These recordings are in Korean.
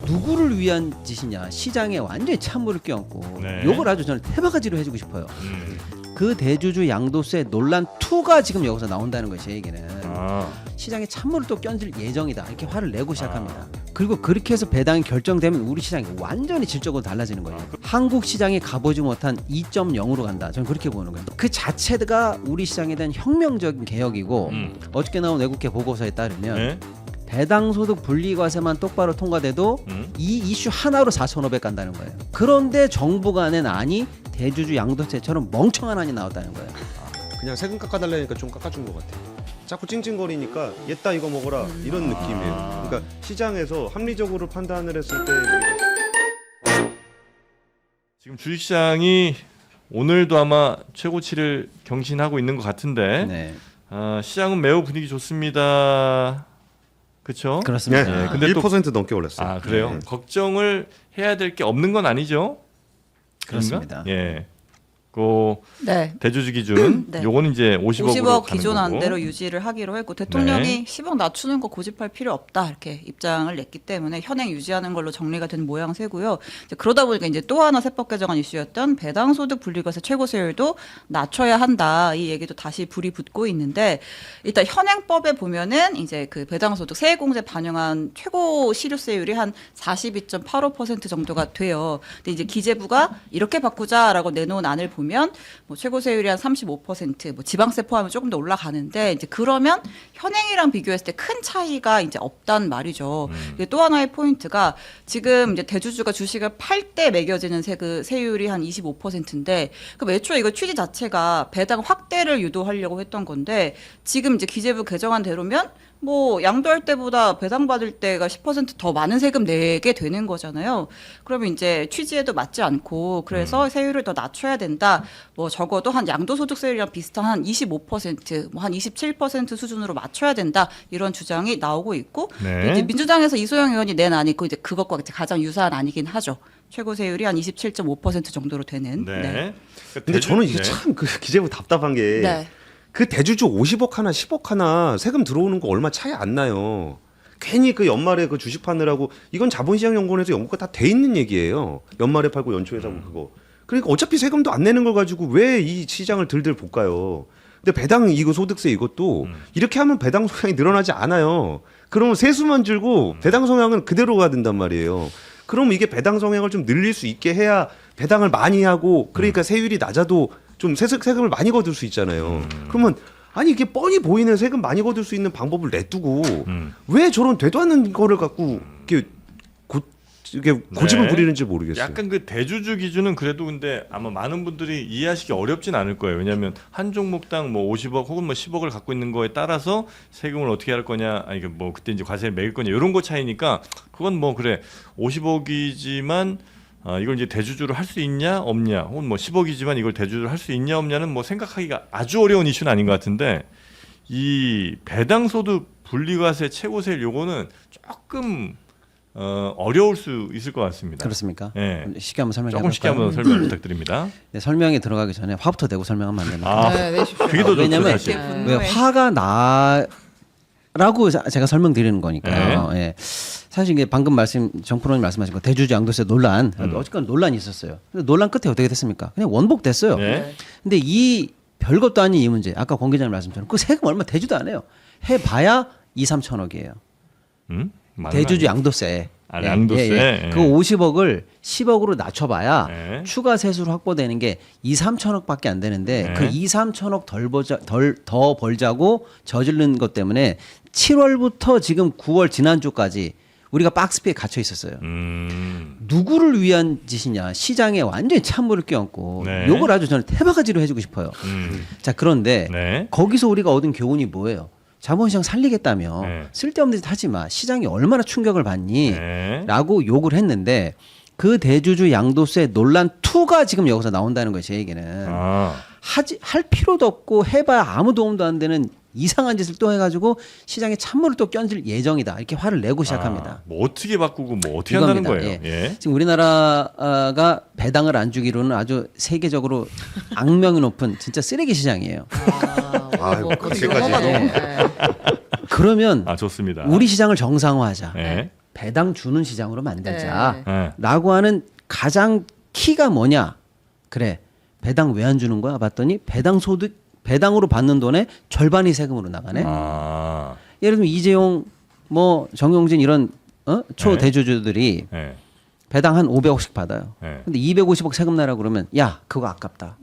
누구를 위한 짓이냐, 시장에 완전히 찬물을 끼얹고 네. 요걸 아주 저는 태바가지로 해주고 싶어요. 그 대주주 양도세 논란 2가 지금 여기서 나온다는 거예요. 제 얘기는 시장에 찬물을 또 끼얹을 예정이다 이렇게 화를 내고 시작합니다. 그리고 그렇게 해서 배당이 결정되면 우리 시장이 완전히 질적으로 달라지는 거예요. 한국 시장이 가보지 못한 2.0으로 간다. 저는 그렇게 보는 거예요. 그 자체가 우리 시장에 대한 혁명적인 개혁이고 어저께 나온 외국계 보고서에 따르면 네? 배당소득 분리과세만 똑바로 통과돼도 이 이슈 하나로 4,500 간다는 거예요. 그런데 정부가 낸 안이 대주주 양도세처럼 멍청한 안이 나왔다는 거예요. 그냥 세금 깎아달라니까 좀 깎아준 것 같아요. 자꾸 찡찡거리니까 얘따 이거 먹어라 이런 느낌이에요. 그러니까 시장에서 합리적으로 판단을 했을 때 지금 주식시장이 오늘도 아마 최고치를 경신하고 있는 것 같은데 네, 시장은 매우 분위기 좋습니다. 그렇죠? 그렇습니다. 네, 근데 1% 넘게 올랐어요. 아 그래요? 네. 걱정을 해야 될 게 없는 건 아니죠? 그렇습니다. 예. 그 네. 대주주 기준 네. 요거는 이제 50억으로 50억 가는 기존 거고. 안대로 유지를 하기로 했고 대통령이 네. 10억 낮추는 거 고집할 필요 없다 이렇게 입장을 냈기 때문에 현행 유지하는 걸로 정리가 된 모양새고요. 이제 그러다 보니까 이제 또 하나 세법 개정안 이슈였던 배당소득 분리과세 최고세율도 낮춰야 한다 이 얘기도 다시 불이 붙고 있는데 일단 현행법에 보면은 이제 그 배당소득 세액공제 반영한 최고 실효세율이 한 42.85% 정도가 돼요. 근데 이제 기재부가 이렇게 바꾸자라고 내놓은 안을 보면 뭐 최고세율이 한 35%, 뭐 지방세 포함하면 조금 더 올라가는데 이제 그러면 현행이랑 비교했을 때 큰 차이가 이제 없단 말이죠. 또 하나의 포인트가 지금 이제 대주주가 주식을 팔 때 매겨지는 그 세율이 한 25%인데 그 애초에 이거 취지 자체가 배당 확대를 유도하려고 했던 건데 지금 이제 기재부 개정안대로면 뭐 양도할 때보다 배당받을 때가 10%더 많은 세금 내게 되는 거잖아요. 그러면 이제 취지에도 맞지 않고 그래서 세율을 더 낮춰야 된다. 뭐 적어도 한 양도소득세율이랑 비슷한 한 25%, 뭐 한 27% 수준으로 맞춰야 된다. 이런 주장이 나오고 있고 네. 이제 민주당에서 이소영 의원이 낸 안이 있고 이제 그것과 이제 가장 유사한 안이긴 하죠. 최고세율이 한 27.5% 정도로 되는. 네. 네. 근데 저는 이게 네. 참 그 기재부 답답한 게 네. 그 대주주 50억 하나 10억 하나 세금 들어오는 거 얼마 차이 안 나요. 괜히 그 연말에 그 주식 파느라고 이건 자본시장연구원에서 연구가 다 돼 있는 얘기예요. 연말에 팔고 연초에 사고 그거. 그러니까 어차피 세금도 안 내는 걸 가지고 왜 이 시장을 들들 볶아요. 근데 배당 이거 소득세 이것도 이렇게 하면 배당 성향이 늘어나지 않아요. 그러면 세수만 줄고 배당 성향은 그대로 가야 된단 말이에요. 그럼 이게 배당 성향을 좀 늘릴 수 있게 해야 배당을 많이 하고 그러니까 세율이 낮아도 좀 세금을 많이 거둘 수 있잖아요. 그러면 아니 이게 뻔히 보이는 세금 많이 거둘 수 있는 방법을 냅두고 왜 저런 되도 않는 거를 갖고 이게 고집을 네. 부리는지 모르겠어요. 약간 그 대주주 기준은 그래도 근데 아마 많은 분들이 이해하시기 어렵진 않을 거예요. 왜냐하면 한 종목당 뭐 50억 혹은 뭐 10억을 갖고 있는 거에 따라서 세금을 어떻게 할 거냐, 아니 뭐 그때 이제 과세를 매길 거냐 이런 거 차이니까 그건 뭐 그래 50억이지만 이걸 이제 대주주로 할 수 있냐 없냐, 혹은 뭐 10억이지만 이걸 대주주로 할 수 있냐 없냐는 뭐 생각하기가 아주 어려운 이슈는 아닌 것 같은데 이 배당소득 분리과세 최고세율 요거는 조금 어려울 수 있을 것 같습니다. 그렇습니까? 네. 쉽게 한번 설명해 조금 쉽게 볼까요? 한번 설명 부탁드립니다. 네, 설명에 들어가기 전에 화부터 내고 설명하면 안 됩니까? 네, 내십시오. 그게 더 좋죠, 왜냐면 사실. 왜 화가 나라고 제가 설명드리는 거니까요. 예. 사실 이게 방금 정프로님 말씀하신 거 대주주 양도세 논란 어쨌건 논란이 있었어요. 근데 논란 끝에 어떻게 됐습니까? 그냥 원복됐어요. 네. 근데 이 별것도 아닌 이 문제 아까 권 기자님 말씀처럼 그 세금 얼마 대주도 안 해요. 해봐야 2-3천억이에요. 대주주 양도세. 아, 양도세. 예. 그 50억을 10억으로 낮춰봐야 예. 추가 세수로 확보되는 게 2-3천억밖에 안 되는데 예. 그 2-3천억 더 벌자고 저지른 것 때문에 7월부터 지금 9월 지난주까지 우리가 박스피에 갇혀 있었어요. 누구를 위한 짓이냐, 시장에 완전히 찬물을 끼얹고 네. 요걸 아주 저는 태바가지로 해주고 싶어요. 자 그런데 네. 거기서 우리가 얻은 교훈이 뭐예요? 자본시장 살리겠다며 네. 쓸데없는 짓 하지 마. 시장이 얼마나 충격을 받니? 네. 라고 욕을 했는데 그 대주주 양도세 논란 2가 지금 여기서 나온다는 거예요. 제 얘기는. 할 필요도 없고 해봐야 아무 도움도 안 되는 이상한 짓을 또 해가지고 시장에 찬물을 또 끼얹을 예정이다. 이렇게 화를 내고 시작합니다. 뭐 어떻게 바꾸고 뭐 어떻게 한다는 이겁니다. 거예요? 예. 지금 우리나라가 배당을 안 주기로는 아주 세계적으로 악명이 높은 진짜 쓰레기 시장이에요. 아이고, 그렇게까지. 그러면 좋습니다. 우리 시장을 정상화하자. 네. 배당 주는 시장으로 만들자. 네. 라고 하는 가장 키가 뭐냐? 그래. 배당 왜 안 주는 거야? 봤더니 배당 소득 배당으로 받는 돈의 절반이 세금으로 나가네. 아. 예를 들면 이재용 뭐 정용진 이런 초대주주들이 네. 배당 한 500억씩 받아요. 네. 근데 250억 세금 내라 그러면 야, 그거 아깝다.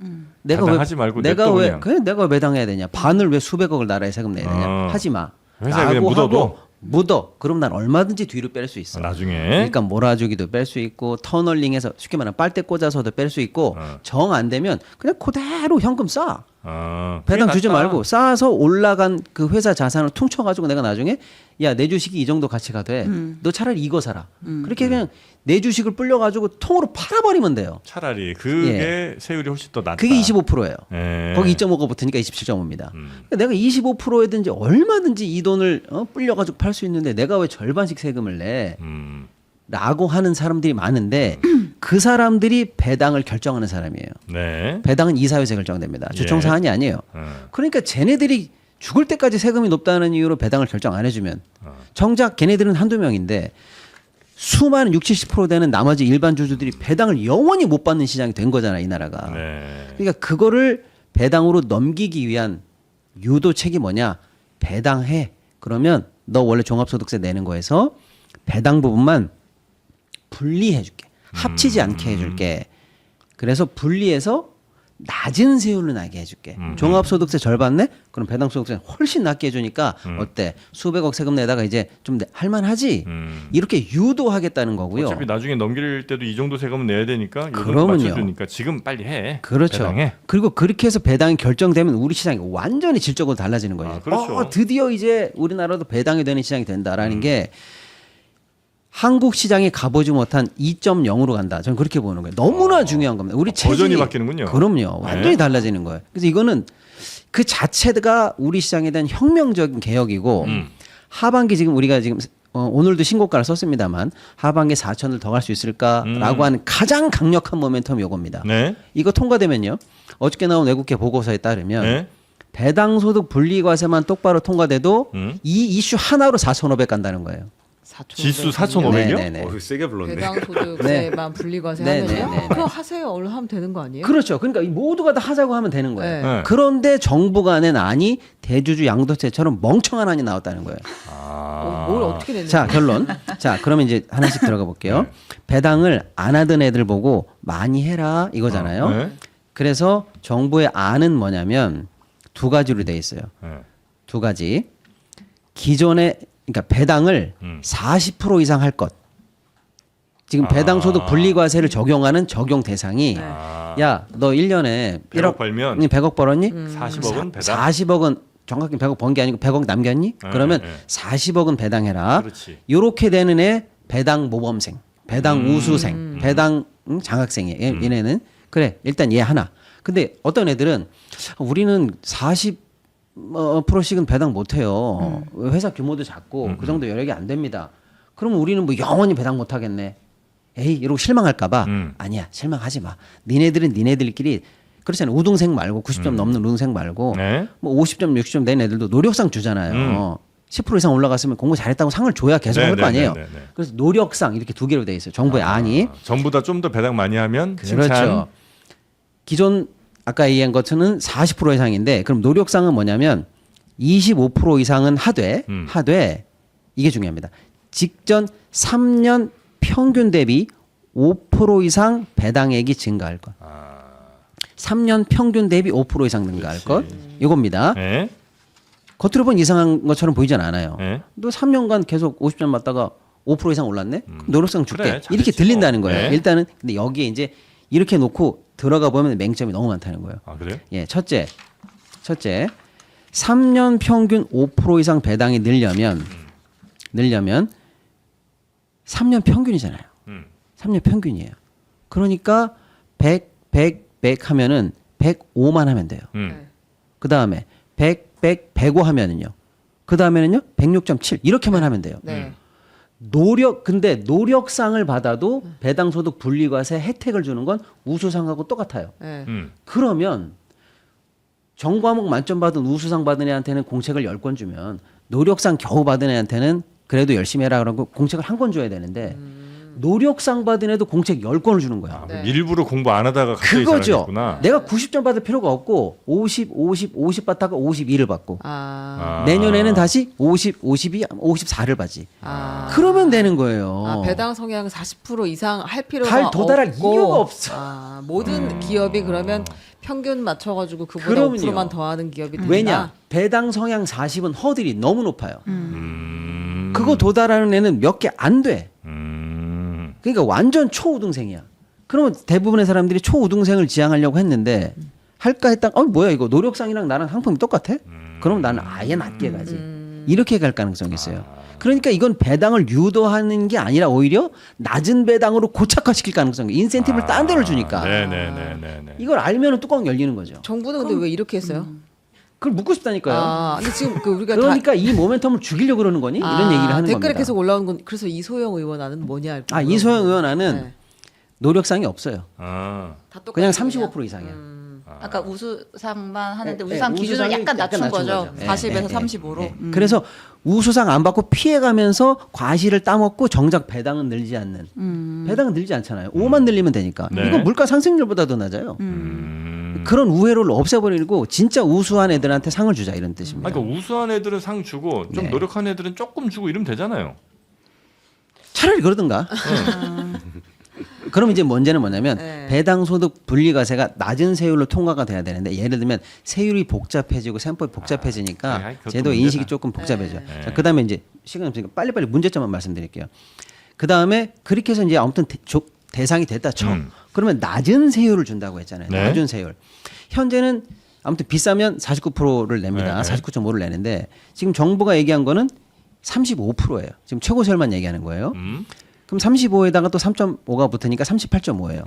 배당하지 말고 내가 냅둬 왜 그냥. 그냥 내가 왜 배당해야 되냐? 반을 왜 수백억을 나라에 세금 내야 되냐? 어. 하지 마. 회사에 그냥 라고 묻어도? 하고 묻어. 그럼 난 얼마든지 뒤로 뺄 수 있어. 나중에. 그러니까 몰아주기도 뺄 수 있고 터널링해서 쉽게 말하면 빨대 꽂아서도 뺄 수 있고 정 안 되면 그냥 그대로 현금 쏴. 배당 주지 말고 쌓아서 올라간 그 회사 자산을 퉁쳐가지고 내가 나중에 야, 내 주식이 이 정도 가치가 돼. 너 차라리 이거 사라. 그렇게 그냥 내 주식을 불려가지고 통으로 팔아버리면 돼요. 차라리 그게 세율이 훨씬 더 낮다. 그게 25%예요. 예. 거기 2.5가 붙으니까 27.5입니다. 그러니까 내가 25%든지 얼마든지 이 돈을 불려가지고 팔 수 있는데 내가 왜 절반씩 세금을 내? 라고 하는 사람들이 많은데 그 사람들이 배당을 결정하는 사람이에요. 네. 배당은 이사회에서 결정됩니다. 주총 예. 사안이 아니에요. 그러니까 쟤네들이 죽을 때까지 세금이 높다는 이유로 배당을 결정 안 해주면 정작 걔네들은 한두 명인데 수많은 60, 70% 되는 나머지 일반 주주들이 배당을 영원히 못 받는 시장이 된 거잖아, 이 나라가. 네. 그러니까 그거를 배당으로 넘기기 위한 유도책이 뭐냐? 배당해. 그러면 너 원래 종합소득세 내는 거에서 배당 부분만 분리해줄게. 합치지 않게 해줄게. 그래서 분리해서 낮은 세율로 나게 해줄게. 종합소득세 절반 내? 그럼 배당소득세 훨씬 낮게 해주니까 어때? 수백억 세금 내다가 이제 좀 할만하지? 이렇게 유도하겠다는 거고요. 어차피 나중에 넘길 때도 이 정도 세금은 내야 되니까 요즘 그러면요. 맞춰주니까 지금 빨리 해. 그렇죠. 배당해. 그리고 그렇게 해서 배당이 결정되면 우리 시장이 완전히 질적으로 달라지는 거예요. 아, 그렇죠. 드디어 이제 우리나라도 배당이 되는 시장이 된다라는 게 한국 시장이 가보지 못한 2.0으로 간다. 저는 그렇게 보는 거예요. 너무나 중요한 겁니다. 우리 버전이 체질이 바뀌는군요. 그럼요. 완전히 네. 달라지는 거예요. 그래서 이거는 그 자체가 우리 시장에 대한 혁명적인 개혁이고 하반기 지금 우리가 지금 오늘도 신고가를 썼습니다만 하반기 4천을 더 갈 수 있을까라고 하는 가장 강력한 모멘텀이 이겁니다. 네. 이거 통과되면요. 어저께 나온 외국계 보고서에 따르면 네. 배당소득 분리과세만 똑바로 통과돼도 이 이슈 하나로 4,500 간다는 거예요. 지수 4,500 이요? 네네네. 세게 불렀네. 배당 소득세만 분리과세 네네네. 하면요? 그거 하세요. 얼른 하면 되는 거 아니에요? 그렇죠. 그러니까 이 모두가 다 하자고 하면 되는 거예요. 네. 네. 그런데 정부가 낸 안이 대주주 양도세처럼 멍청한 안이 나왔다는 거예요. 뭘 어떻게 내는 자, 결론. 자, 그러면 이제 하나씩 들어가 볼게요. 배당을 안 하던 애들 보고 많이 해라 이거잖아요. 네. 그래서 정부의 안은 뭐냐면 두 가지로 돼 있어요. 네. 두 가지. 기존에 그러니까 배당을 40% 이상 할 것. 지금 배당소득 분리과세를 적용하는 적용 대상이 야, 너 1년에 100억 벌면 100억 벌었니? 40억은 배당. 40억은 정확히 100억 번 게 아니고 100억 남겼니? 그러면 40억은 배당해라. 그렇지. 요렇게 되는 애 배당 모범생, 배당 우수생, 배당 장학생이에요. 얘네는 그래 일단 얘 하나. 근데 어떤 애들은 우리는 40%씩은 배당 못해요. 회사 규모도 작고 그 정도 여력이 안 됩니다. 그러면 우리는 뭐 영원히 배당 못 하겠네. 에이 이러고 실망할까봐 아니야 실망하지 마. 니네들은 니네들끼리 그렇잖아요. 우등생 말고 90점 넘는 우등생 말고 네. 뭐 50점 60점 낸 애들도 노력상 주잖아요. 10% 이상 올라갔으면 공부 잘했다고 상을 줘야 계속 할 거 아니에요. 그래서 노력상 이렇게 두 개로 돼 있어요. 정부의 안이. 전보다 좀 더 배당 많이 하면 칭찬. 그렇죠. 기존 아까 얘기한 것은 40% 이상인데 그럼 노력상은 뭐냐면 25% 이상은 하되 이게 중요합니다. 직전 3년 평균 대비 5% 이상 배당액이 증가할 것. 3년 평균 대비 5% 이상 증가할 것. 이겁니다. 네. 겉으로 보면 이상한 것처럼 보이진 않아요. 네. 너 3년간 계속 50점 맞다가 5% 이상 올랐네? 그럼 노력상 줄게. 그래, 잘했지 이렇게 들린다는 뭐. 거예요. 네. 일단은 근데 여기에 이제 이렇게 놓고 들어가 보면 맹점이 너무 많다는 거예요. 아 그래요? 예, 첫째. 3년 평균 5% 이상 배당이 늘려면 3년 평균이잖아요. 3년 평균이에요. 그러니까 100 하면은 105만 하면 돼요. 그 다음에 105 하면은요. 그 다음에는요 106.7 이렇게만 하면 돼요. 네. 근데 노력상을 받아도 배당소득 분리과세 혜택을 주는 건 우수상하고 똑같아요. 네. 그러면 정과목 만점 받은 우수상 받은 애한테는 공책을 10권 주면 노력상 겨우 받은 애한테는 그래도 열심히 해라 그러고 공책을 한 권 줘야 되는데 노력상 받은 애도 공책 10권을 주는 거야. 아, 네. 일부러 공부 안 하다가 갑자기 그거죠. 잘하겠구나. 내가 90점 받을 필요가 없고 50 받다가 52를 받고 아. 내년에는 다시 52, 54를 받지. 아. 그러면 되는 거예요. 아, 배당 성향 40% 이상 할 필요가 갈 도달할 없고. 이유가 없어. 아, 모든 기업이 그러면 평균 맞춰가지고 그보다 그럼요. 5%만 더하는 기업이 된다. 왜냐? 배당 성향 40은 허들이 너무 높아요. 음. 그거 도달하는 애는 몇 개 안 돼. 그러니까 완전 초우등생이야. 그러면 대부분의 사람들이 초우등생을 지향하려고 했는데 할까 했다. 뭐야 이거 노력상이랑 나랑 상품이 똑같아? 그럼 나는 아예 낮게 가지. 이렇게 갈 가능성이 있어요. 그러니까 이건 배당을 유도하는 게 아니라 오히려 낮은 배당으로 고착화시킬 가능성이 인센티브를 딴 데를 주니까 네네네네. 이걸 알면 뚜껑 열리는 거죠. 정부는 근데 왜 이렇게 했어요? 그걸 묻고 싶다니까요. 아, 근데 지금 그 우리가 그러니까 이 모멘텀을 죽이려고 그러는 거니? 이런 얘기를 하는 댓글에 겁니다. 계속 올라오는 건 그래서 이소영 의원안은 뭐냐? 이소영 의원안은 네. 노력상이 없어요. 아. 다 똑같은 그냥 거냐? 35% 이상이야. 아까 우수상만 하는데 네, 우수상 네, 기준을 우수상이 약간 낮춘 거죠. 네, 40에서 네, 35로. 네. 그래서 우수상 안 받고 피해가면서 과실을 따먹고 정작 배당은 늘지 않는. 배당은 늘지 않잖아요. 5만 늘리면 되니까. 네. 이거 물가 상승률보다도 낮아요. 그런 우회로를 없애버리고 진짜 우수한 애들한테 상을 주자 이런 뜻입니다. 아, 그러니까 우수한 애들은 상 주고 좀 네. 노력한 애들은 조금 주고 이러면 되잖아요. 차라리 그러든가. 그럼 이제 문제는 뭐냐면 네. 배당소득 분리과세가 낮은 세율로 통과가 돼야 되는데 예를 들면 세율이 복잡해지고 셈법이 복잡해지니까 네, 그것도 제도 문제다. 인식이 조금 복잡해져. 네. 자, 그다음에 이제 시간이 없으니까 빨리빨리 문제점만 말씀드릴게요. 그다음에 그렇게 해서 이제 아무튼 대상이 됐다 쳐. 그러면 낮은 세율을 준다고 했잖아요. 네. 낮은 세율. 현재는 아무튼 비싸면 49%를 냅니다. 네, 네. 49.5를 내는데 지금 정부가 얘기한 거는 35%예요. 지금 최고 세율만 얘기하는 거예요. 그럼 35에다가 또 3.5가 붙으니까 38.5예요.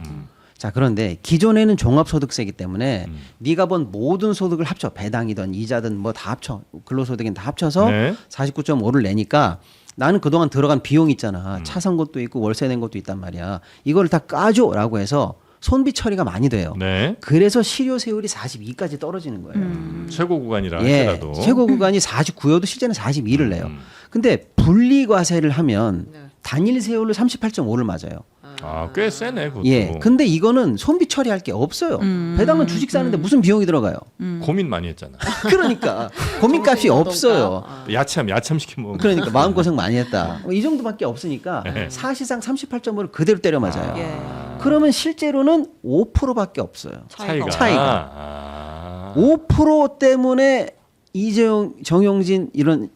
자, 그런데 기존에는 종합소득세이기 때문에 네가 번 모든 소득을 합쳐 배당이든 이자든 뭐 다 합쳐 근로소득인 다 합쳐서 네. 49.5를 내니까 나는 그동안 들어간 비용 있잖아. 차 산 것도 있고 월세 낸 것도 있단 말이야. 이걸 다 까줘라고 해서 손비 처리가 많이 돼요. 네. 그래서 실효세율이 42까지 떨어지는 거예요. 최고 구간이라 예, 할지라도. 최고 구간이 49여도 실제는 42를 내요. 근데 분리과세를 하면 네. 단일 세율로 38.5를 맞아요. 아, 꽤 세네 그것도. 예. 근데 이거는 손비 처리할 게 없어요. 배당은 주식 사는데 무슨 비용이 들어가요? 고민 많이 했잖아. 그러니까 고민값이 정신노동가? 없어요. 야참 시켜 먹으면. 그러니까 마음고생 많이 했다. 이 정도밖에 없으니까 사실상 38.5를 그대로 때려 맞아요. 예. 그러면 실제로는 5%밖에 없어요. 차이가. 아. 5% 때문에 이재용, 정용진 이런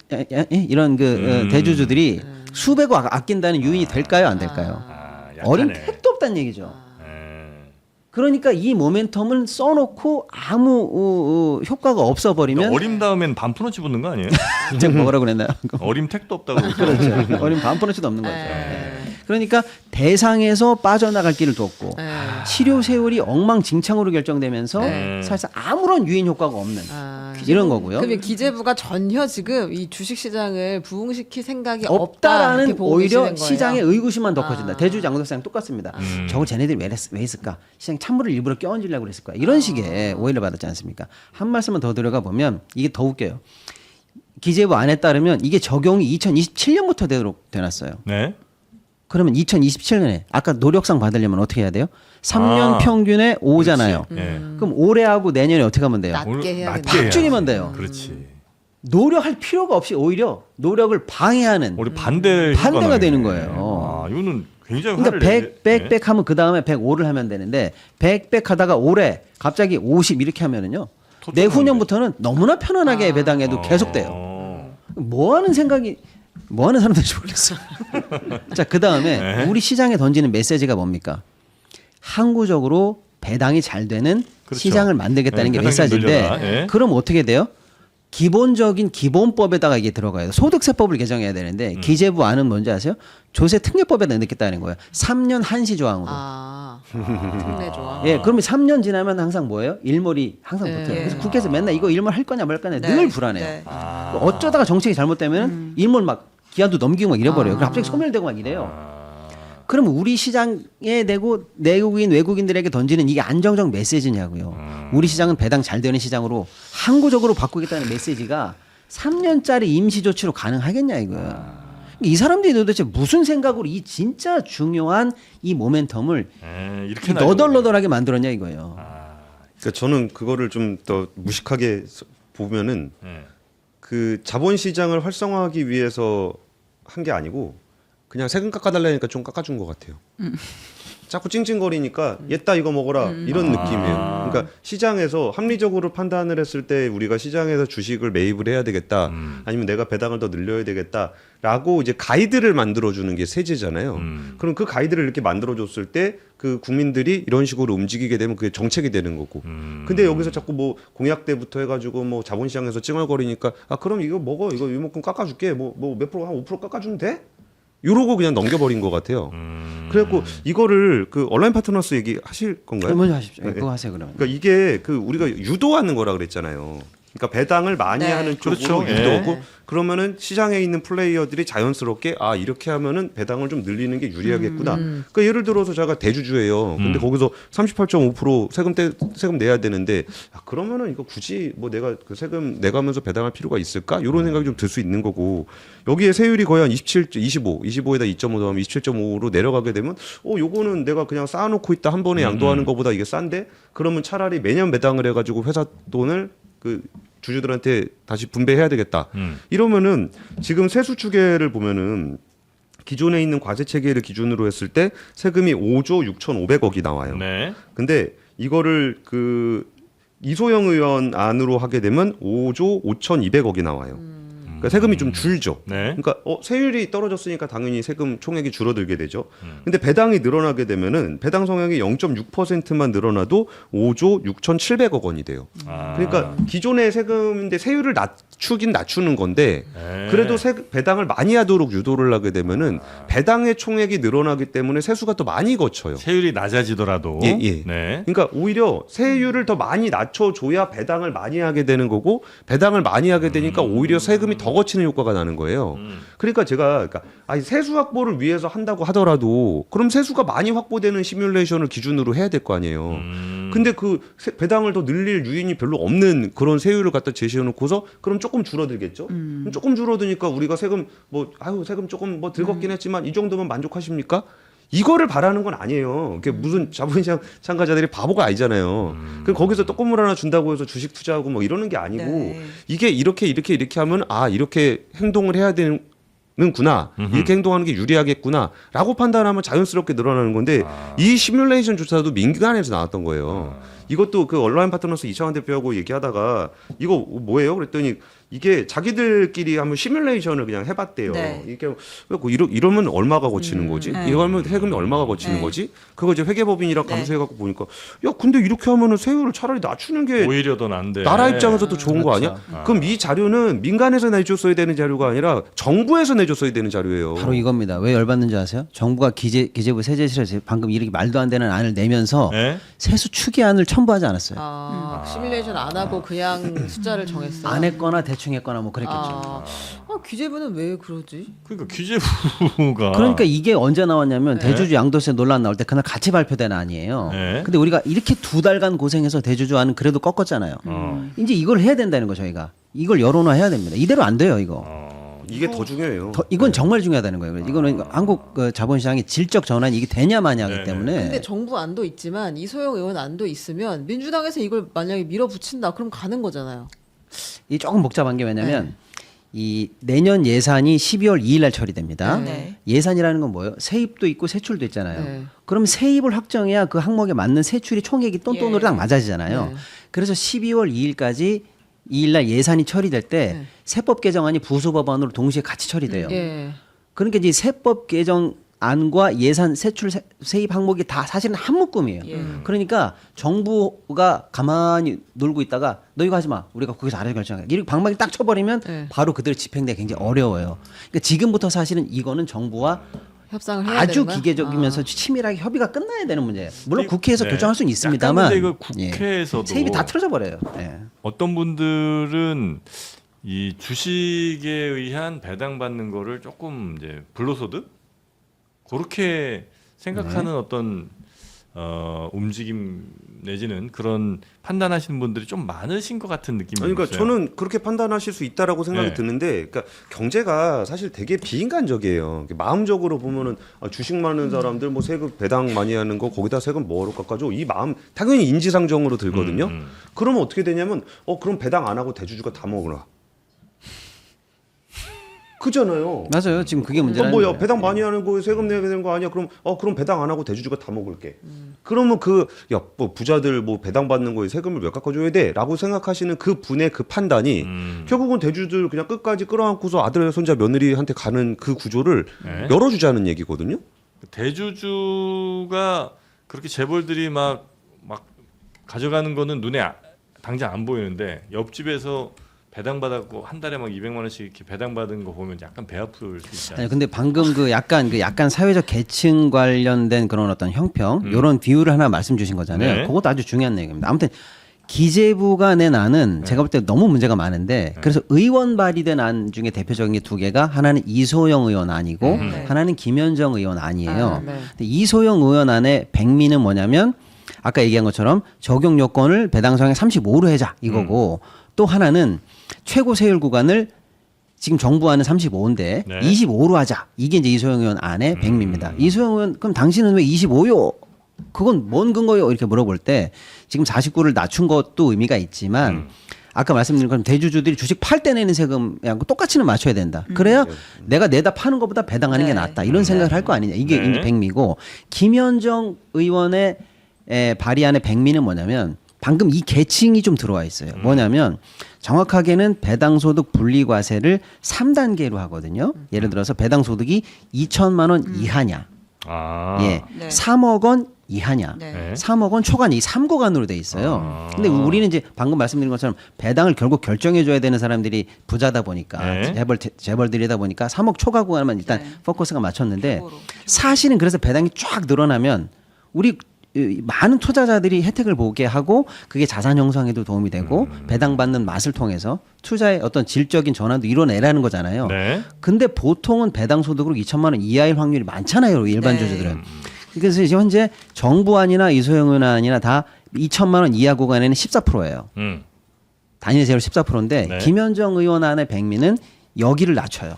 그 대주주들이 수백억 아낀다는 요인이 될까요, 안 될까요? 아, 어린 약하네. 택도 없다는 얘기죠. 예. 그러니까 이 모멘텀을 써놓고 아무 효과가 없어버리면 어림 다음엔 반푼어치 붙는 거 아니에요? 제가 뭐라고 그랬나요? 어림 택도 없다고. 그렇죠. 어린 반푼어치도 없는 거죠. 네. 그러니까 대상에서 빠져나갈 길을 뒀고 네. 실효 세율이 엉망진창으로 결정되면서 네. 사실상 아무런 유인 효과가 없는 아, 이런 거고요. 그러면 기재부가 전혀 지금 이 주식 시장을 부흥시킬 생각이 없다 없다라는 이렇게 보고 오히려 계시는 거예요. 시장의 의구심만 더 커진다. 아. 대주주 양도세랑 똑같습니다. 저걸 쟤네들이 왜 했을까? 시장 찬물을 일부러 껴얹으려고 그랬을 거야. 이런 식의 오해를 받았지 않습니까? 한 말씀만 더 들어가 보면 이게 더 웃겨요. 기재부 안에 따르면 이게 적용이 2027년부터 되도록 돼놨어요. 네. 그러면 2027년에 아까 노력상 받으려면 어떻게 해야 돼요? 3년 아. 평균에 5잖아요. 예. 그럼 올해하고 내년에 어떻게 하면 돼요? 낮게 해야겠네. 낮게 해야 줄이면 돼요. 그렇지. 노력할 필요가 없이 오히려 노력을 방해하는 우리 반대가 반대가 되는 거예요. 아, 이거는 굉장히 그러니까 화를 100, 내지. 100 하면 그 다음에 105를 하면 되는데 100 하다가 올해 갑자기 50 이렇게 하면은요. 내후년부터는 너무나 편안하게 배당해도 계속 돼요. 뭐 하는 생각이 뭐 하는 사람들인지 모르겠어요. 자, 그 다음에 네. 우리 시장에 던지는 메시지가 뭡니까? 항구적으로 배당이 잘 되는 그렇죠. 시장을 만들겠다는 네, 게 배당 좀 메시지인데 늘려라. 예. 그럼 어떻게 돼요? 기본적인 기본법에다가 이게 들어가요. 소득세법을 개정해야 되는데 기재부 안은 뭔지 아세요? 조세 특례법에다 넣겠다는 거예요. 3년 한시 조항으로. 특례 조항. 예, 그러면 3년 지나면 항상 뭐예요? 일몰이 항상 네. 붙어요. 그래서 국회에서 맨날 이거 일몰 할 거냐 말 거냐 네. 늘 불안해요. 네. 어쩌다가 정책이 잘못되면 일몰 막 기한도 넘기고 막 이래버려요. 그럼 갑자기 소멸되고 막 이래요. 그러면 우리 시장에 내고 내국인 외국인들에게 던지는 이게 안정적 메시지냐고요. 우리 시장은 배당 잘 되는 시장으로 항구적으로 바꾸겠다는 메시지가 3년짜리 임시 조치로 가능하겠냐 이거예요. 이 사람들이 도대체 무슨 생각으로 이 진짜 중요한 이 모멘텀을 이렇게 너덜너덜하게 만들었냐 이거예요. 그러니까 저는 그거를 좀 더 무식하게 보면은 네. 그 자본시장을 활성화하기 위해서 한 게 아니고 그냥 세금 깎아달라니까 좀 깎아준 것 같아요. 자꾸 찡찡거리니까 얘따 이거 먹어라 이런 느낌이에요. 그러니까 시장에서 합리적으로 판단을 했을 때 우리가 시장에서 주식을 매입을 해야 되겠다, 아니면 내가 배당을 더 늘려야 되겠다라고 이제 가이드를 만들어주는 게 세제잖아요. 그럼 그 가이드를 이렇게 만들어줬을 때 그 국민들이 이런 식으로 움직이게 되면 그게 정책이 되는 거고. 근데 여기서 자꾸 뭐 공약대부터 해가지고 뭐 자본시장에서 찡얼거리니까 아 그럼 이거 먹어, 이거 이만큼 깎아줄게, 뭐 몇 프로 한 5% 깎아주면 돼? 이러고 그냥 넘겨버린 것 같아요. 그래갖고 이거를 그 온라인 파트너스 얘기하실 건가요? 먼저 하십시오. 네. 그거 하세요 그러면. 그러니까 이게 그 우리가 유도하는 거라 그랬잖아요. 그러니까 배당을 많이 네. 하는 쪽으로 그렇죠. 유도하고 네. 그러면은 시장에 있는 플레이어들이 자연스럽게 아 이렇게 하면은 배당을 좀 늘리는 게 유리하겠구나. 그러니까 예를 들어서 제가 대주주예요. 근데 거기서 38.5% 세금 내야 되는데 아, 그러면은 이거 굳이 뭐 내가 그 세금 내가면서 배당할 필요가 있을까? 이런 생각이 좀 들 수 있는 거고 여기에 세율이 거의 한 25에다 2.5 더하면 27.5로 내려가게 되면 요거는 내가 그냥 쌓아놓고 있다 한 번에 양도하는 것보다 이게 싼데 그러면 차라리 매년 배당을 해가지고 회사 돈을 그 주주들한테 다시 분배해야 되겠다. 이러면은 지금 세수 추계를 보면은 기존에 있는 과세 체계를 기준으로 했을 때 세금이 5조 6,500억이 나와요. 네. 근데 이거를 그 이소영 의원 안으로 하게 되면 5조 5,200억이 나와요. 그러니까 세금이 좀 줄죠. 네. 그러니까 세율이 떨어졌으니까 당연히 세금 총액이 줄어들게 되죠. 근데 배당이 늘어나게 되면은 배당 성향이 0.6%만 늘어나도 5조 6,700억 원이 돼요. 그러니까 기존의 세금인데 세율을 낮추긴 낮추는 건데 네. 그래도 배당을 많이 하도록 유도를 하게 되면은 배당의 총액이 늘어나기 때문에 세수가 더 많이 거쳐요. 세율이 낮아지더라도. 예, 예. 네. 그러니까 오히려 세율을 더 많이 낮춰줘야 배당을 많이 하게 되는 거고 배당을 많이 하게 되니까 오히려 세금이 더 거치는 효과가 나는 거예요. 그러니까 제가 세수 확보를 위해서 한다고 하더라도 그럼 세수가 많이 확보되는 시뮬레이션을 기준으로 해야 될 거 아니에요. 근데 그 배당을 더 늘릴 유인이 별로 없는 그런 세율을 갖다 제시해 놓고서 그럼 조금 줄어들겠죠. 그럼 조금 줄어드니까 우리가 세금 세금 조금 뭐 들겁긴 했지만 이 정도면 만족하십니까? 이거를 바라는 건 아니에요. 그게 무슨 자본시장 참가자들이 바보가 아니잖아요. 그 거기서 또 건물 하나 준다고 해서 주식 투자하고 뭐 이러는 게 아니고 네. 이게 이렇게 하면 이렇게 행동을 해야 되는구나. 이렇게 행동하는 게 유리하겠구나라고 판단하면 자연스럽게 늘어나는 건데 이 시뮬레이션조차도 민간에서 나왔던 거예요. 이것도 그 온라인 파트너스 이창환 대표하고 얘기하다가 이거 뭐예요? 그랬더니 이게 자기들끼리 한번 시뮬레이션을 그냥 해봤대요. 네. 이게 이러면 얼마가 거치는 거지? 네. 이러면 세금이 얼마가 거치는 네. 거지? 그거 이제 회계법인이랑 네. 감수해갖고 보니까 야 근데 이렇게 하면은 세율을 차라리 낮추는 게 오히려 더 난데. 나라 입장에서도 좋은 거 그렇죠. 아니야? 그럼 이 자료는 민간에서 내줬어야 되는 자료가 아니라 정부에서 내줬어야 되는 자료예요. 바로 이겁니다. 왜 열받는지 아세요? 정부가 기재부 세제실에서 방금 이렇게 말도 안 되는 안을 내면서 네? 세수 추계안을 첨부하지 않았어요. 시뮬레이션 안 하고 그냥 숫자를 정했어요. 안 했거나 대충 했거나 뭐 그랬겠죠. 기재부는 왜 그러지? 그러니까 규제부가. 그러니까 이게 언제 나왔냐면 네. 대주주 양도세 논란 나올 때 그날 같이 발표된 안이에요. 네. 근데 우리가 이렇게 2달간 고생해서 대주주안은 그래도 꺾었잖아요. 이제 이걸 해야 된다는 거 저희가. 이걸 여론화해야 됩니다. 이대로 안 돼요 이거. 이게 더 중요해요. 이건 정말 중요하다는 거예요. 그래서 이거는 한국 그 자본시장의 질적 전환이 이게 되냐 마냐하기 네네. 때문에 근데 정부 안도 있지만 이소영 의원 안도 있으면 민주당에서 이걸 만약에 밀어붙인다 그럼 가는 거잖아요. 이 조금 복잡한 게 왜냐면 이 내년 예산이 12월 2일 날 처리됩니다. 네. 예산이라는 건 뭐예요? 세입도 있고 세출도 있잖아요. 네. 그럼 세입을 확정해야 그 항목에 맞는 세출이 총액이 똔똔으로 딱 맞아지잖아요. 네. 그래서 12월 2일까지 2일날 예산이 처리될 때 네. 세법 개정안이 부수법안으로 동시에 같이 처리돼요. 예. 그러니까 이제 세법 개정안과 예산 세출 세입 항목이 다 사실은 한 묶음이에요. 예. 그러니까 정부가 가만히 놀고 있다가 너 이거 하지 마. 우리가 거기서 알아서 결정해. 이렇게 방망이 딱 쳐버리면 네. 바로 그대로 집행되기 굉장히 어려워요. 그러니까 지금부터 사실은 이거는 정부와 협상을 해야 아주 되는 거야? 기계적이면서 치밀하게 협의가 끝나야 되는 문제예요. 물론 국회에서 네. 결정할 수는 약간 있습니다만 근데 이거 국회에서도 세입이 다 틀어져 버려요. 예. 어떤 분들은 이 주식에 의한 배당받는 거를 조금 이제 불로소득 그렇게 생각하는 어떤 움직임 내지는 그런 판단하시는 분들이 좀 많으신 것 같은 느낌이 그러니까 있어요. 저는 그렇게 판단하실 수 있다라고 생각이 네. 드는데, 그러니까 경제가 사실 되게 비인간적이에요. 마음적으로 보면은 주식 많은 사람들 뭐 세금 배당 많이 하는 거 거기다 세금 뭐로 깎아줘? 이 마음 당연히 인지상정으로 들거든요. 그러면 어떻게 되냐면 그럼 배당 안 하고 대주주가 다 먹으라. 그잖아요. 맞아요. 지금 그게 문제라는 뭐야 거예요. 배당 많이 하는 거 세금 내야 되는 거 아니야? 그럼 배당 안 하고 대주주가 다 먹을게. 그러면 뭐 부자들 뭐 배당 받는 거에 세금을 몇 깎아줘야 돼라고 생각하시는 그 분의 그 판단이 결국은 대주주들 그냥 끝까지 끌어안고서 아들 손자 며느리한테 가는 그 구조를 네. 열어주자는 얘기거든요. 대주주가 그렇게 재벌들이 막 가져가는 거는 눈에 당장 안 보이는데 옆집에서 배당 받았고 한 달에 막 200만 원씩 이렇게 배당 받은 거 보면 약간 배 아플 수 있잖아요. 아니 근데 방금 그 약간 사회적 계층 관련된 그런 어떤 형평 이런 비유를 하나 말씀 주신 거잖아요. 네. 그것도 아주 중요한 얘기입니다. 아무튼 기재부가 낸 안은 제가 볼 때 너무 문제가 많은데 그래서 의원 발의된 안 중에 대표적인 게 두 개가 하나는 이소영 의원 안이고 네. 하나는 김현정 의원 안이에요. 아, 네. 근데 이소영 의원 안의 백미는 뭐냐면 아까 얘기한 것처럼 적용 요건을 배당 성향 35로 해자 이거고 또 하나는 최고 세율 구간을 지금 정부안은 35인데 네. 25로 하자. 이게 이제 이소영 의원 안의 백미입니다. 이소영 의원 그럼 당신은 왜 25요? 그건 뭔 근거요? 이렇게 물어볼 때 지금 49를 낮춘 것도 의미가 있지만 아까 말씀드린 것처럼 대주주들이 주식 팔 때 내는 세금하고 똑같이는 맞춰야 된다. 그래야 내가 내다 파는 것보다 배당하는 게 네. 낫다. 이런 생각을 할 거 아니냐. 이게 네. 이제 백미고 김현정 의원의 발의안의 백미는 뭐냐면 방금 이 계층이 좀 들어와 있어요. 뭐냐면 정확하게는 배당소득 분리과세를 3단계로 하거든요. 예를 들어서 배당소득이 2천만 원 이하냐, 아. 예, 네. 3억 원 이하냐, 네. 네. 3억 원 초과 이 3구간으로 돼 있어요. 아. 근데 우리는 이제 방금 말씀드린 것처럼 배당을 결국 결정해줘야 되는 사람들이 부자다 보니까 네. 재벌들이다 보니까 3억 초과 구간만 일단 네. 포커스가 맞췄는데 최고로. 사실은 그래서 배당이 쫙 늘어나면 우리 많은 투자자들이 혜택을 보게 하고 그게 자산 형성에도 도움이 되고 배당받는 맛을 통해서 투자의 어떤 질적인 전환도 이뤄내라는 거잖아요. 네. 근데 보통은 배당 소득으로 2천만 원 이하일 확률이 많잖아요. 일반 네. 주주들은. 그래서 지금 현재 정부안이나 이소영 의원안이나 다 2천만 원 이하 구간에는 14%예요. 단일 세율 14%인데 네. 김현정 의원 안의 백미는 여기를 낮춰요.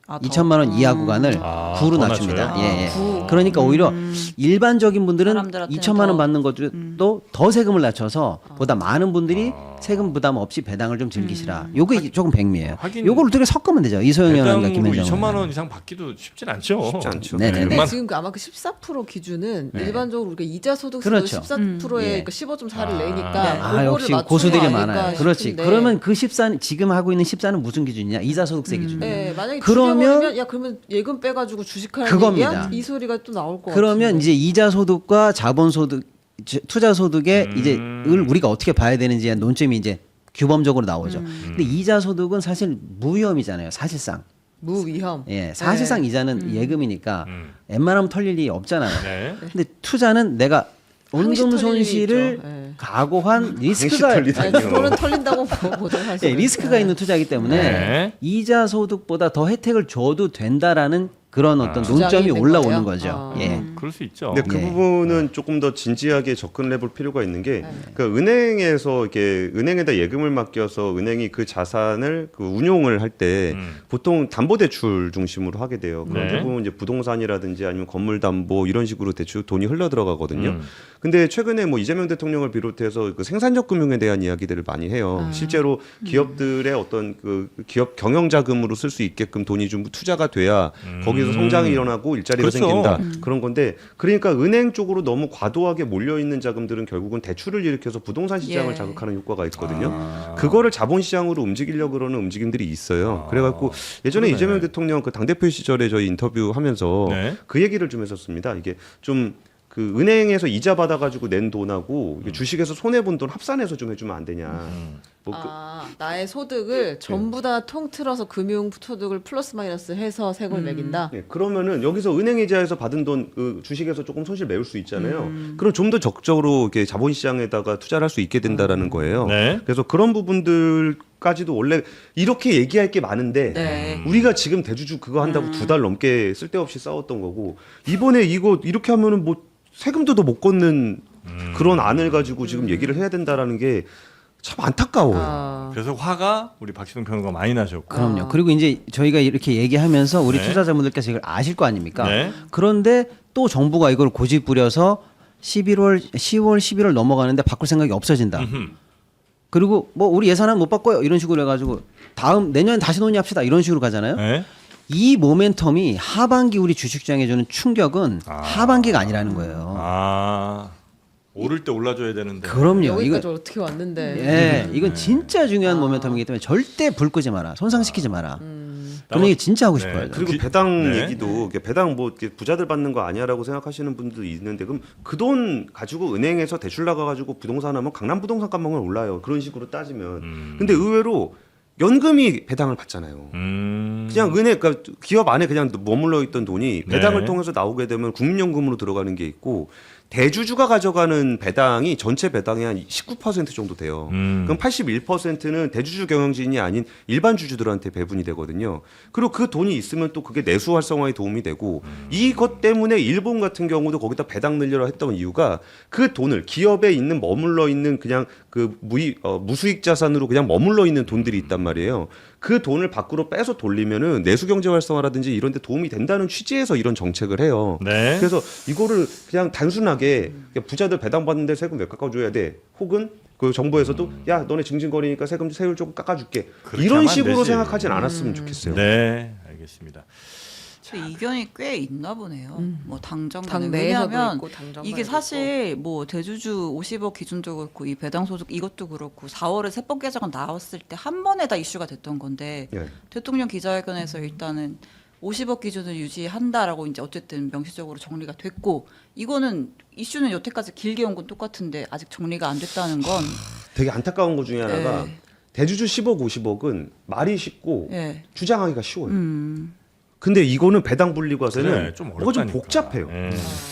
아, 더? 2천만 원 이하 구간을 아, 9로 더 낮춥니다. 낮춰요? 예, 예. 구. 그러니까 오히려 일반적인 분들은 사람들한테는 2천만 원 더. 받는 것도 더 세금을 낮춰서 보다 많은 분들이 세금 부담 없이 배당을 좀 즐기시라. 요게 조금 백미예요. 하긴 요걸 어떻게 섞으면 되죠. 이소영 의원과 배당으로 김현정 2천만 의원. 원 이상 받기도 쉽진 않죠. 쉽지 않죠. 네네. 근데 그만- 지금 아마 그 14% 기준은 네. 일반적으로 우리가 이자 소득세도 그렇죠. 14%에 예. 그러니까 15.4를 아. 내니까 아 그거를 역시 맞추는 고수들이 거 아닐까 많아요. 그렇지. 싶은데. 그러면 그 14 지금 하고 있는 14는 무슨 기준이냐? 이자소득세 기준이에요. 네, 만약에 그러면- 그러면 야 그러면 예금 빼가지고 주식하는 그겁니다. 얘기야? 이 소리가 또 나올 것 그러면 같은데. 이제 이자소득과 자본소득 투자소득의 이제 을 우리가 어떻게 봐야 되는지에 대한 논점이 이제 규범적으로 나오죠. 근데 이자소득은 사실 무위험이잖아요. 사실상. 무위험. 예, 사실상 이자는 예금이니까 웬만하면 털릴 일이 없잖아요. 네. 근데 투자는 내가 항시 원금 털릴 일이 손실을 있죠. 예. 각오한 리스크가 털리다니. 아니, 그거는 털린다고 보죠 사실. 예, 리스크가 있는 투자이기 때문에 네. 이자 소득보다 더 혜택을 줘도 된다라는 그런 어떤 주장이 논점이 있는 올라오는 거예요? 거죠. 아. 예. 그럴 수 있죠. 근데 그 예. 부분은 조금 더 진지하게 접근해 볼 필요가 있는 게 그러니까 은행에서 이렇게 은행에다 예금을 맡겨서 은행이 그 자산을 그 운용을 할 때 보통 담보 대출 중심으로 하게 돼요. 그런 네. 대부분 이제 부동산이라든지 아니면 건물 담보 이런 식으로 대출 돈이 흘러 들어가거든요. 근데 최근에 뭐 이재명 대통령을 비롯해서 그 생산적 금융에 대한 이야기들을 많이 해요. 실제로 기업들의 어떤 그 기업 경영 자금으로 쓸 수 있게끔 돈이 좀 투자가 돼야 거기서 성장이 일어나고 일자리가 그렇죠. 생긴다. 그런 건데 그러니까 은행 쪽으로 너무 과도하게 몰려 있는 자금들은 결국은 대출을 일으켜서 부동산 시장을 예. 자극하는 효과가 있거든요. 그거를 자본시장으로 움직이려고 그러는 움직임들이 있어요. 그래갖고 예전에 그러네. 이재명 대통령 그 당대표 시절에 저희 인터뷰하면서 네. 그 얘기를 좀 했었습니다. 이게 좀 그 은행에서 이자 받아가지고 낸 돈하고 이게 주식에서 손해 본 돈 합산해서 좀 해주면 안 되냐. 뭐 그- 아, 나의 소득을 전부 다 통틀어서 금융 소득을 플러스 마이너스 해서 세금을 매긴다. 네, 그러면은 여기서 은행 이자에서 받은 돈 그 주식에서 조금 손실 메울 수 있잖아요. 그럼 좀 더 적극적으로 이렇게 자본시장에다가 투자를 할 수 있게 된다라는 거예요. 네. 그래서 그런 부분들까지도 원래 이렇게 얘기할 게 많은데 네. 우리가 지금 대주주 그거 한다고 2달 넘게 쓸데없이 싸웠던 거고 이번에 이거 이렇게 하면은 뭐 세금도 더 못 걷는 그런 안을 가지고 지금 얘기를 해야 된다라는 게 참 안타까워요. 아. 그래서 화가 우리 박시동 평론가 많이 나셨고. 그럼요. 그리고 이제 저희가 이렇게 얘기하면서 우리 네. 투자자분들께서 이걸 아실 거 아닙니까? 네. 그런데 또 정부가 이걸 고집 부려서 10월, 11월 넘어가는데 바꿀 생각이 없어진다. 음흠. 그리고 뭐 우리 예산안 못 바꿔요 이런 식으로 해가지고 다음 내년에 다시 논의합시다 이런 식으로 가잖아요. 네. 이 모멘텀이 하반기 우리 주식시장에 주는 충격은 아. 하반기가 아니라는 거예요. 아 오를 때 올라줘야 되는데. 그럼요. 이거 여기까지 어떻게 왔는데. 예, 이건 진짜 중요한 모멘텀이기 때문에 절대 불 끄지 마라, 손상시키지 마라. 그런 얘기 진짜 하고 싶어요. 네. 그리고 기- 배당 네. 얘기도 이게 배당 뭐 이렇게 부자들 받는 거 아니야라고 생각하시는 분들도 있는데 그럼 그 돈 가지고 은행에서 대출 나가 가지고 부동산 하면 강남 부동산 값만 올라요. 그런 식으로 따지면. 근데 의외로 연금이 배당을 받잖아요. 그냥 은행 그러니까 기업 안에 그냥 머물러 있던 돈이 배당을 네. 통해서 나오게 되면 국민연금으로 들어가는 게 있고 대주주가 가져가는 배당이 전체 배당의 한 19% 정도 돼요. 그럼 81%는 대주주 경영진이 아닌 일반 주주들한테 배분이 되거든요. 그리고 그 돈이 있으면 또 그게 내수 활성화에 도움이 되고 이것 때문에 일본 같은 경우도 거기다 배당 늘려라 했던 이유가 그 돈을 기업에 있는 머물러 있는 그냥 그 무수익 자산으로 그냥 머물러 있는 돈들이 있단 말이에요. 그 돈을 밖으로 빼서 돌리면은 내수 경제 활성화라든지 이런 데 도움이 된다는 취지에서 이런 정책을 해요. 네. 그래서 이거를 그냥 단순하게 부자들 배당 받는데 세금 왜 깎아줘야 돼? 혹은 그 정부에서도 야 너네 징징거리니까 세율 조금 깎아줄게. 그렇게 이런 하면 안 식으로 되지. 생각하진 않았으면 좋겠어요. 네, 알겠습니다. 근데 이견이 꽤 있나 보네요. 뭐 당정 간에. 당 내에서도 왜냐하면 있고 당정 이게 간에도 사실 뭐 대주주 50억 기준도 그렇고 이 배당 소득 이것도 그렇고 4월에 세법 개정안 나왔을 때 한 번에 다 이슈가 됐던 건데 예. 대통령 기자회견에서 일단은 50억 기준을 유지한다라고 이제 어쨌든 명시적으로 정리가 됐고 이거는 이슈는 여태까지 길게 온 건 똑같은데 아직 정리가 안 됐다는 건 되게 안타까운 것 중에 하나가 네. 대주주 10억, 50억은 말이 쉽고 예. 주장하기가 쉬워요. 근데 이거는 배당 분리과세는 그래, 좀 뭐가 좀 어렵다니까. 복잡해요.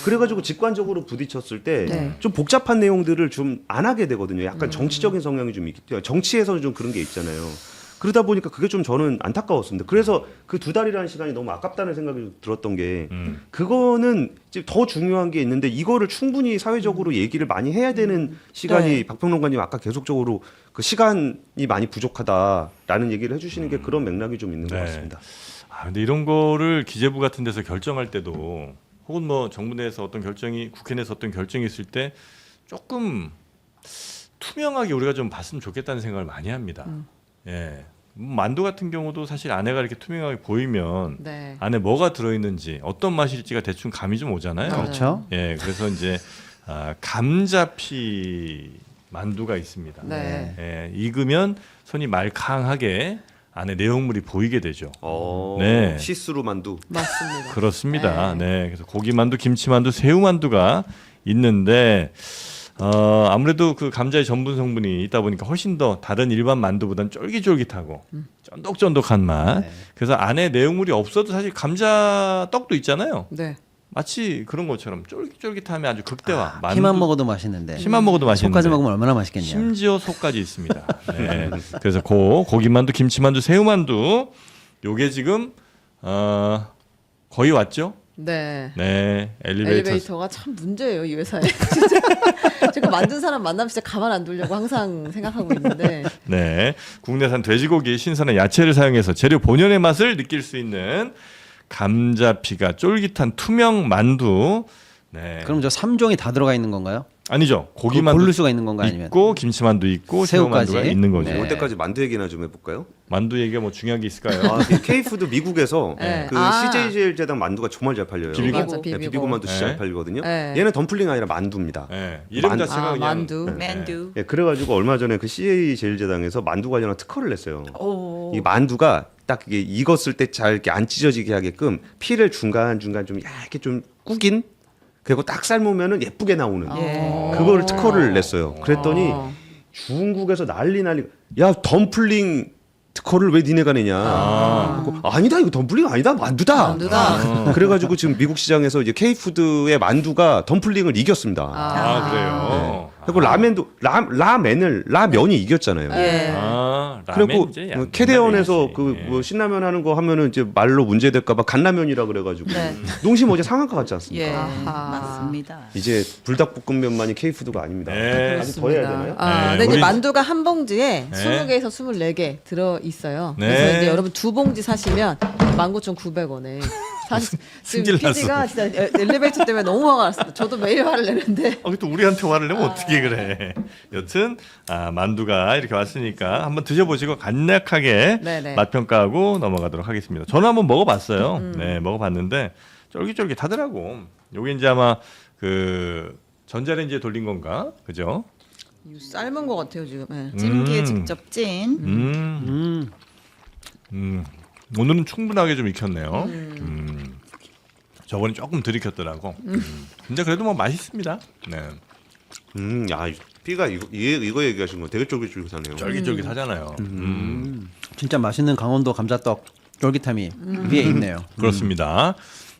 그래가지고 직관적으로 부딪혔을 때 네. 좀 복잡한 내용들을 좀 안 하게 되거든요. 약간 정치적인 성향이 좀 있기 때문에 정치에서는 좀 그런 게 있잖아요. 그러다 보니까 그게 좀 저는 안타까웠습니다. 그래서 그 2달이라는 시간이 너무 아깝다는 생각이 들었던 게 그거는 이제 더 중요한 게 있는데 이거를 충분히 사회적으로 얘기를 많이 해야 되는 시간이 네. 박평론가님 아까 계속적으로 그 시간이 많이 부족하다라는 얘기를 해주시는 게 그런 맥락이 좀 있는 것 네. 같습니다. 아, 근데 이런 거를 기재부 같은 데서 결정할 때도 혹은 뭐 정부 내에서 어떤 결정이 국회 내에서 어떤 결정이 있을 때 조금 투명하게 우리가 좀 봤으면 좋겠다는 생각을 많이 합니다. 예. 만두 같은 경우도 사실 안에가 이렇게 투명하게 보이면 네. 안에 뭐가 들어있는지 어떤 맛일지가 대충 감이 좀 오잖아요. 맞아요. 그렇죠. 예, 그래서 이제 감자피 만두가 있습니다. 네. 예, 익으면 손이 말캉하게 안에 내용물이 보이게 되죠. 네. 네. 시스루 만두. 맞습니다. 그렇습니다. 네, 그래서 고기 만두, 김치 만두, 새우 만두가 있는데 아무래도 그 감자의 전분 성분이 있다 보니까 훨씬 더 다른 일반 만두보다는 쫄깃쫄깃하고 쫀득쫀득한 맛. 네. 그래서 안에 내용물이 없어도 사실 감자 떡도 있잖아요. 네. 마치 그런 것처럼 쫄깃쫄깃함이 아주 극대화. 만두- 피만 먹어도 맛있는데 피만 먹어도 맛있는데 속까지 먹으면 얼마나 맛있겠냐. 심지어 속까지 있습니다. 네. 그래서 고기만두, 김치만두, 새우만두 요게 지금 거의 왔죠? 네. 네, 엘리베이터가 참 문제예요 이 회사에. 진짜 제가 만든 사람 만나면 진짜 가만 안 두려고 항상 생각하고 있는데. 네, 국내산 돼지고기, 신선한 야채를 사용해서 재료 본연의 맛을 느낄 수 있는 감자피가 쫄깃한 투명 만두. 네, 그럼 저 3종이 다 들어가 있는 건가요? 아니죠. 그거 고기만두 고를 수가 있는 건가 아니면? 있고 김치만두 있고 새우까지? 새우만두가 있는 거죠. 네. 올 때까지 만두 얘기나 좀 해볼까요? 만두 얘기가 뭐 중요한 게 있을까요? K푸드 미국에서 네. 그 아. CJ제일 재단 만두가 정말 잘 팔려요. 비비고? 맞아, 네, 비비고. 비비고 만두 진짜 네. 잘 팔리거든요. 네. 얘는 덤플링 아니라 만두입니다. 네, 이름 자체가 아, 그냥 만두. 만두. 예, 그래가지고 얼마 전에 그 CA 제일제당에서 만두 관련한 특허를 냈어요. 오. 이 만두가 딱 이게 익었을 때 잘 이렇게 안 찢어지게 하게끔 피를 중간 중간 좀 얇게 좀 꾸긴 그리고 딱 삶으면은 예쁘게 나오는 예. 그거를 특허를 냈어요. 그랬더니 어. 중국에서 난리. 야 덤플링 특허를 왜 니네가 내냐? 그래서 아니다 이거 덤플링 아니다 만두다. 만두다. 그래가지고 지금 미국 시장에서 이제 K푸드의 만두가 덤플링을 이겼습니다. 아, 그래요. 그리고 라면도 라면이 이겼잖아요. 예. 아, 그리고 이제 캐대원에서 양라면이지. 그 예. 뭐 신라면 하는 거 하면은 이제 말로 문제될까봐 간라면이라 그래가지고 네. 농심 어제 상한가 같지 않습니까? 예, 아하. 맞습니다. 이제 불닭볶음면만이 K푸드가 아닙니다. 네. 아직 더 해야 되나요? 아, 네, 근데 이제 우리- 만두가 한 봉지에 네. 20개에서 24개 들어 있어요. 네. 그래서 이제 여러분 두 봉지 사시면 19,900원에. 사실 지금 승질 났어. PD가 진짜 엘리베이터 때문에 너무 화가 났어요. 저도 매일 화를 내는데. 또 우리한테 화를 내면 어떻게 그래. 여튼 만두가 이렇게 왔으니까 한번 드셔보시고 간략하게 네네. 맛 평가하고 넘어가도록 하겠습니다. 저는 한번 먹어봤어요. 네, 먹어봤는데 쫄깃쫄깃하더라고. 요게 이제 아마 그 전자레인지에 돌린 건가, 그죠? 이거 삶은 것 같아요 지금. 네. 찜기에 직접 찐. 오늘은 충분하게 좀 익혔네요. 저번에 조금 덜 익혔더라고. 근데 그래도 뭐 맛있습니다. 네, 야, B가 이거 얘기하신 거 되게 쫄깃쫄깃하네요. 쫄깃쫄깃하잖아요. 진짜 맛있는 강원도 감자떡 쫄깃함이 위에 있네요. 그렇습니다.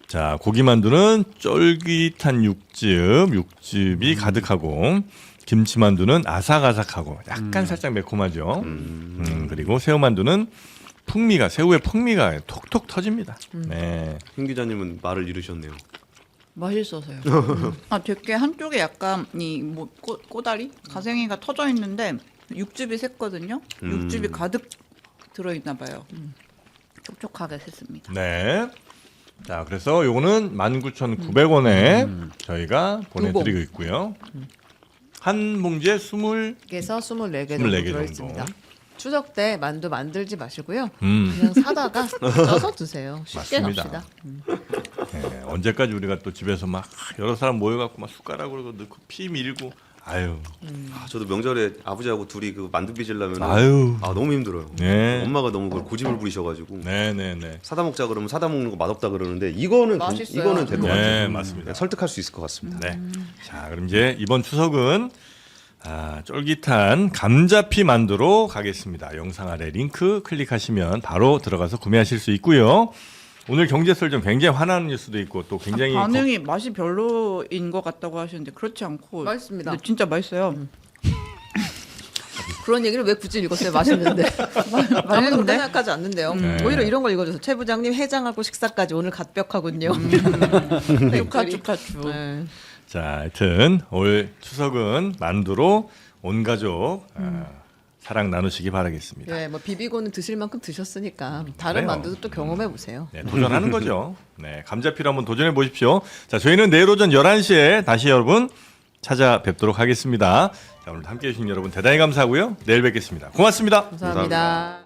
자, 고기 만두는 쫄깃한 육즙이 가득하고 김치 만두는 아삭아삭하고 약간 살짝 매콤하죠. 그리고 새우 만두는 새우의 풍미가 톡톡 터집니다. 네. 흰 기자님은 말을 잃으셨네요. 맛있어서요. 되게 한쪽에 약간 이뭐 꼬다리 가생이가 터져 있는데 육즙이 샜거든요. 육즙이 가득 들어 있나 봐요. 촉촉하게 샜습니다. 네. 자, 그래서 요거는 19,900원에 저희가 보내드리고 있고요. 한 봉지에 그래서 24개 정도 24개 들어있습니다. 정도. 추석 때 만두 만들지 마시고요. 그냥 사다가 쪄서 드세요. 쉽게 맞습니다. 갑시다. 네, 언제까지 우리가 또 집에서 막 여러 사람 모여갖고 막 숟가락으로 넣고 피 밀고 아유 저도 명절에 아버지하고 둘이 그 만두 빚으려면 아유. 너무 힘들어요. 네. 엄마가 너무 그걸 고집을 부리셔가지고 네네네 사다 먹자 그러면 사다 먹는 거 맛없다 그러는데 이거는 맛있어요. 이거는 될 것 네 같아요. 맞습니다. 설득할 수 있을 것 같습니다. 네. 자 그럼 이제 이번 추석은 쫄깃한 감자피 만두로 가겠습니다. 영상 아래 링크 클릭하시면 바로 들어가서 구매하실 수 있고요. 오늘 경제설정 굉장히 화나는 뉴스도 있고 또 굉장히 반응이 맛이 별로인 것 같다고 하시는데 그렇지 않고 맛있습니다. 근데 진짜 맛있어요. 그런 얘기를 왜 굳이 읽었어요? 맛있는데. 아무도 그렇게 맛있는데? 생각하지 않는데요. 네. 오히려 이런 걸 읽어줘서 최 부장님 회장하고 식사까지 오늘 갓벽하군요. 축하축하축. 네. 자, 하여튼 올 추석은 만두로 온 가족 사랑 나누시기 바라겠습니다. 네, 뭐 비비고는 드실 만큼 드셨으니까 다른 그래요. 만두도 또 경험해 보세요. 네, 도전하는 거죠. 네, 감자피로 한번 도전해 보십시오. 자, 저희는 내일 오전 11시에 다시 여러분 찾아뵙도록 하겠습니다. 자, 오늘 함께해 주신 여러분 대단히 감사하고요. 내일 뵙겠습니다. 고맙습니다. 감사합니다.